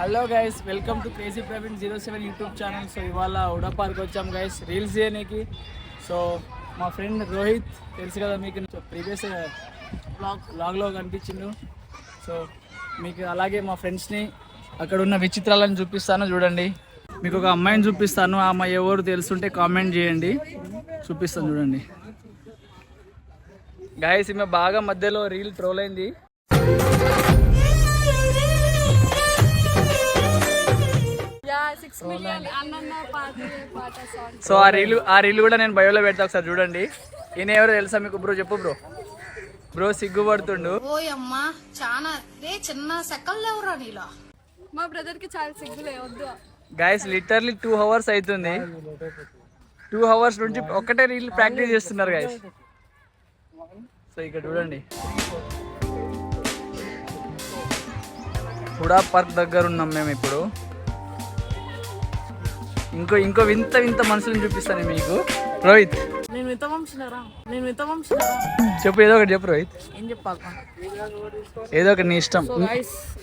Hello guys, welcome to crazy Praveen 07 YouTube channel. So ఇవాళ ఉడా park వచ్చాం guys reels చేయడానికి. So మా ఫ్రెండ్ రోహిత్ తెలుసు కదా మీకు, ప్రీవియస్ వ్లాగ్లో కనిపించిండు. సో మీకు అలాగే మా ఫ్రెండ్స్ని అక్కడ ఉన్న విచిత్రాలను చూపిస్తాను చూడండి. మీకు ఒక అమ్మాయిని చూపిస్తాను, ఆ అమ్మాయి ఎవరు తెలుసుంటే కామెంట్ చేయండి, చూపిస్తాను చూడండి. గైస్ ఈమె బాగా మధ్యలో రీల్ ట్రోల్ అయింది. సో ఆ రీల్ కూడా నేను బయోలో పెడతా, ఒకసారి చూడండి. ఈయన ఎవరో తెలుసా మీకు? బ్రో చెప్పు బ్రో. బ్రో సిగ్గుపడుతుండు. మా బ్రదర్ కి చాలా సిగ్గులే వద్దు. గైస్ లిటర్లీ 2 hours అవుతుంది. 2 hours నుంచి ఒక్కటే రీల్ ప్రాక్టీస్ చేస్తున్నారు గైస్. సో ఇక్కడ చూడండి, హుడా పార్క్ దగ్గర ఉన్నాం మేము ఇప్పుడు. ఇంకో వింత మనుషులను చూపిస్తాను మీకు. రోహిత్ చెప్పు, ఏదో ఒకటి చెప్పు రోహిత్. ఏం చెప్పాలి, ఏదో ఒకటి నీ ఇష్టం.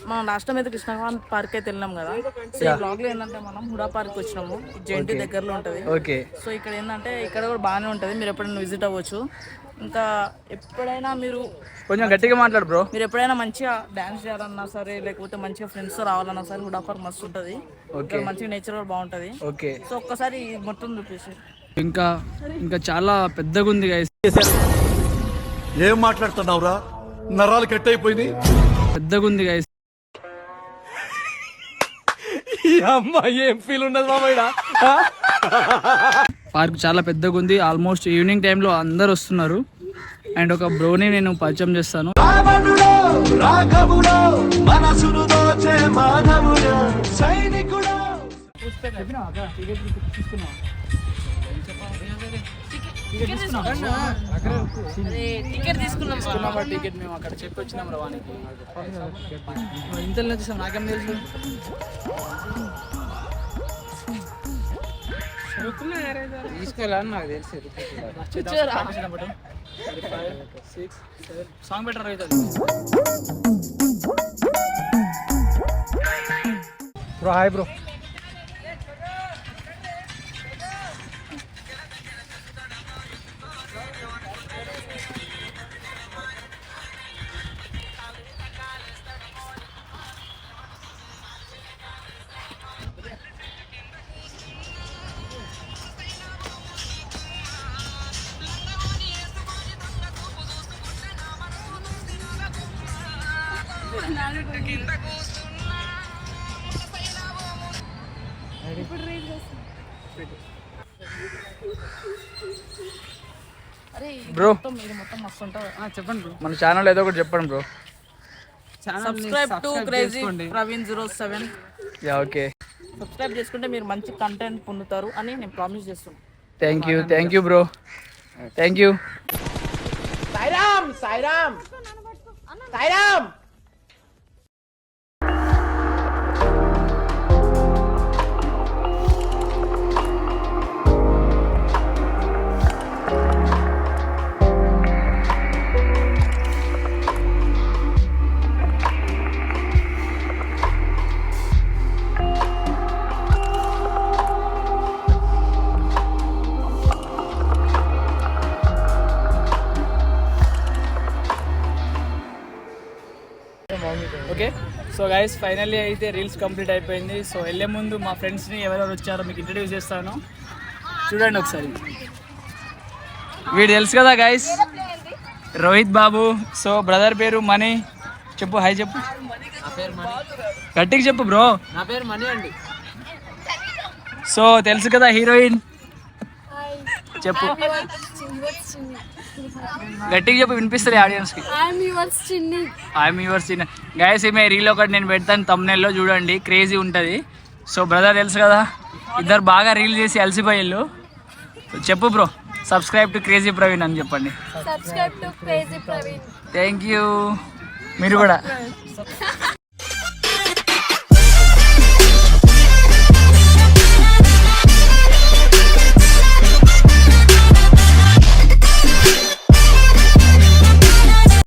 మనం లాస్ట్ టైం అయితే కృష్ణకాంత్ పార్క్ అయితే వెళ్ళినాం కదా. సో ఈ బ్లాగ్ లో ఏంటంటే మనం హుడా పార్క్ వచ్చినాము, జెంటి దగ్గరలో ఉంటది. ఓకే. సో ఇక్కడ ఏంటంటే ఇక్కడ కూడా బాగానే ఉంటది, మీరు ఎప్పుడైనా విజిట్ అవ్వచ్చు. ఇంకా ఎప్పుడైనా మీరు కొంచెం గట్టిగా మాట్లాడు బ్రో. మీరు ఎప్పుడైనా మంచిగా డాన్స్ చేయాలన్నా సరే, లేకపోతే మంచిగా ఫ్రెండ్స్ తో రావాలన్నా సరే, హుడా పార్క్ మస్తు ఉంటది. మంచిగా నేచర్ కూడా బాగుంటది. ఓకే. సో ఒక్కసారి మొత్తం చూపిస్తే ఇంకా చాలా పెద్దగా ఉంది గైస్. ఏం మాట్లాడుతున్నావురా, నరాలు కట్ అయిపోయింది. పెద్దగా ఉంది గైస్. అమ్మాయి ఏం ఫీల్ ఉండదు మామయ్య. పార్క్ చాలా పెద్దగా ఉంది. ఆల్మోస్ట్ ఈవినింగ్ టైంలో అందరు వస్తున్నారు. అండ్ ఒక బ్రోని నేను పరిచయం చేస్తాను. టికెట్ మేము అక్కడ చెప్పి వచ్చినాం రవాణాకి. ఇంతలో వచ్చేసాం, నాకేం తెలుసు. తీసుకోవాలని నాకు తెలుసు. సాంగ్ బెటర్ అవుతుంది బ్రో. Hi bro. బ్రో చెప్పండి బ్రో, మన ఛానల్ ఏదో ఒకటి చెప్పండి bro. Subscribe to crazy Praveen 07. Okay. Subscribe చేసుకుంటే మీరు మంచి కంటెంట్ పొందుతారు అని నేను ప్రామిస్ చేస్తున్నాను. Thank you bro. Thank you. Sairam. Okay. So guys finally అయితే రీల్స్ కంప్లీట్ అయిపోయింది. సో వెళ్ళే ముందు మా ఫ్రెండ్స్ని ఎవరెవరు వచ్చారో మీకు ఇంట్రడ్యూస్ చేస్తాను, చూడండి ఒకసారి. వీడు తెలుసు కదా గైస్, రోహిత్ బాబు. సో బ్రదర్ పేరు మనీ. చెప్పు, హాయ్ చెప్పు. గట్టిగా చెప్పు బ్రో. నా పేరు మనీ అండి. సో తెలుసు కదా హీరోయిన్, చెప్పు గట్టిగా చెప్పు, వినిపిస్తుంది ఆడియన్స్ కి. ఐఎమ్ యువర్స్ చిన్ని. గైస్ ఈమె రీల్ ఒకటి నేను పెడతాను తమ్నెల్లో, చూడండి, క్రేజీ ఉంటుంది. సో బ్రదర్ తెలుసు కదా, ఇద్దరు బాగా రీల్ చేసి అలసిపోయిళ్ళు. చెప్పు bro, subscribe to crazy Praveen అని చెప్పండి. Thank you. మీరు కూడా